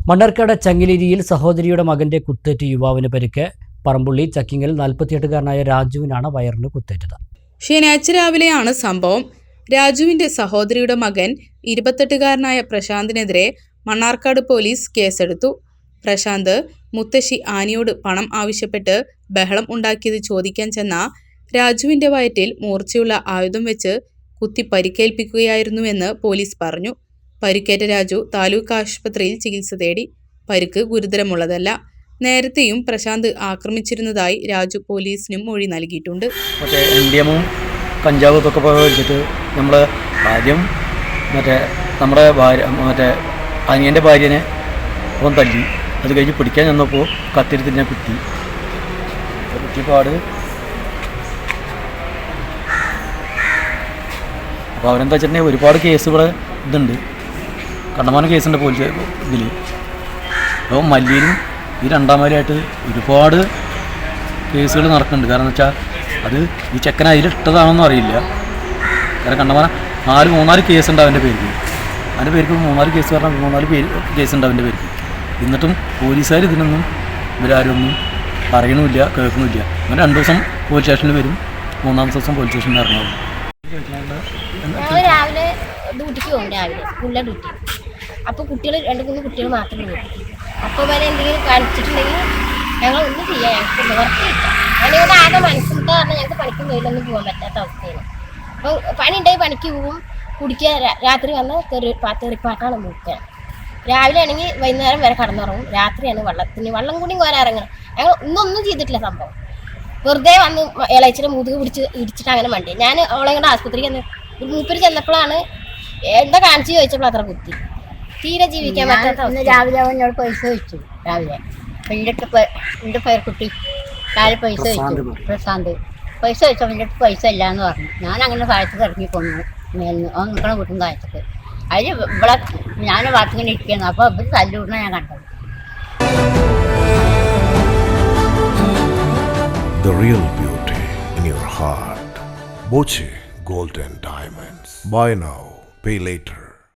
മണ്ണാർക്കാട് ചങ്ങിലേരിയിൽ സഹോദരിയുടെ മകന്റെ കുത്തേറ്റ് യുവാവിന് പരിക്ക്. പറമ്പുള്ളി ചക്കിങ്ങൽ 48-കാരനായ രാജുവിനാണ് വയറിന് കുത്തേറ്റത്. ശനിയാഴ്ച രാവിലെയാണ് സംഭവം. രാജുവിന്റെ സഹോദരിയുടെ മകൻ 28-കാരനായ പ്രശാന്തിനെതിരെ മണ്ണാർക്കാട് പോലീസ് കേസെടുത്തു. പ്രശാന്ത് മുത്തശ്ശി ആനിയോട് പണം ആവശ്യപ്പെട്ട് ബഹളം ഉണ്ടാക്കിയത് ചോദിക്കാൻ ചെന്ന രാജുവിന്റെ വയറ്റിൽ മൂർച്ചയുള്ള ആയുധം വെച്ച് കുത്തി പരിക്കേൽപ്പിക്കുകയായിരുന്നുവെന്ന് പോലീസ് പറഞ്ഞു. പരിക്കേറ്റ രാജു താലൂക്ക് ആശുപത്രിയിൽ ചികിത്സ തേടി. പരിക്ക് ഗുരുതരമുള്ളതല്ല. നേരത്തെയും പ്രശാന്ത് ആക്രമിച്ചിരുന്നതായി രാജു പോലീസിനും മൊഴി നൽകിയിട്ടുണ്ട്. കഞ്ചാവ് ഒക്കെ വെച്ചിട്ട് നമ്മൾ ആദ്യം നമ്മുടെ അനിയൻ്റെ ഭാര്യനെ അവൻ തല്ലി. അത് കഴിഞ്ഞ് പിടിക്കാൻ ചെന്നപ്പോൾ കത്തിരിത്തിൽ ഞാൻ കുത്തിപ്പാട്. അപ്പോൾ അവരെന്താ വെച്ചിട്ടുണ്ടെങ്കിൽ ഒരുപാട് കേസുകൾ ഇതുണ്ട്, കണ്ടമാനം കേസുണ്ട് പോലീസ് ഇതിൽ. അപ്പോൾ മല്ലിയിലും ഈ രണ്ടാമതായിട്ട് ഒരുപാട് കേസുകൾ നടക്കുന്നുണ്ട്. കാരണം എന്ന് വെച്ചാൽ അത് ഈ ചെക്കൻ അതിലിട്ടതാണെന്നും അറിയില്ല. കാരണം കണ്ടമാനം 3-4 കേസുണ്ട് അവൻ്റെ പേർക്ക്. അവൻ്റെ പേർക്ക് 3-4 കേസ് പറഞ്ഞാൽ 3-4 കേസുണ്ട് അവൻ്റെ പേർക്ക്. എന്നിട്ടും പോലീസുകാർ ഇതിനൊന്നും ഇവരാരൊന്നും പറയണമില്ല, കേൾക്കണമില്ല. അങ്ങനെ 2 ദിവസം പോലീസ് സ്റ്റേഷനിൽ വരും, 3-ാമത്തെ ദിവസം പോലീസ് സ്റ്റേഷനിൽ ഇറങ്ങും. രാവിലെ ഡ്യൂട്ടിക്ക് പോകും, രാവിലെ സ്കൂളിലെ ഡ്യൂട്ടി. അപ്പോൾ കുട്ടികൾ 2-3 കുട്ടികൾ മാത്രമേ വരും. അപ്പോൾ വരെ എന്തെങ്കിലും കാണിച്ചിട്ടുണ്ടെങ്കിൽ ഞങ്ങൾ ഒന്നും ചെയ്യാം, ഞങ്ങൾക്ക് നിവർത്തിയില്ല. ഞങ്ങളുടെ ആകെ മനസ്സിലിട്ട് പറഞ്ഞാൽ ഞങ്ങൾക്ക് പണിക്കും തൊഴിലൊന്നും പോകാൻ പറ്റാത്ത അവസ്ഥയാണ്. അപ്പോൾ പണി ഉണ്ടെങ്കിൽ പണിക്ക് പോകും, കുടിക്കുക, രാത്രി വന്ന് തെറിപ്പാട്ടാണ് മുക്കുക. രാവിലെ ആണെങ്കിൽ വൈകുന്നേരം വരെ കടന്നുറങ്ങും. രാത്രിയാണ് വെള്ളം കൂടി കോരാൻ ഇറങ്ങണം. ഞങ്ങൾ ഒന്നും ചെയ്തിട്ടില്ല. സംഭവം വെറുതെ വന്ന് ഇളച്ചിട്ട് മുതുക് പിടിച്ച് ഇടിച്ചിട്ട് അങ്ങനെ വണ്ടി. ഞാൻ അവളെ കൊണ്ട് ആശുപത്രിക്ക് ഒരു മൂപ്പര് ചെന്നപ്പോഴാണ് എന്താ കാണിച്ചു ചോദിച്ചപ്പോൾ അത്ര കുത്തി. തീരെ ജീവിക്കാൻ പറ്റാത്ത. രാവിലെ അവനോട് പൈസ ചോദിച്ചു. രാവിലെ എൻ്റെ പേർക്കുട്ടി രാവിലെ പൈസ ചോദിച്ചു. പ്രശാന്ത് പൈസ ചോദിച്ചു. അവൻ്റെ അടുത്ത് പൈസ ഇല്ല എന്ന് പറഞ്ഞു. ഞാൻ അങ്ങനെ താഴത്തേക്ക് ഇറങ്ങി കൊന്നു. മേലിന് അവൻ നിൽക്കണ വീട്ടും താഴത്തേക്ക്. അതിൽ ഇവിടെ ഞാൻ ഭാഗത്തിങ്ങനെ ഇരിക്കുന്നു. അപ്പോൾ ഇവർ തല്ലുകൂടണം ഞാൻ കണ്ടത്. The real beauty in your heart. Boche Gold and Diamonds. Buy now, pay later.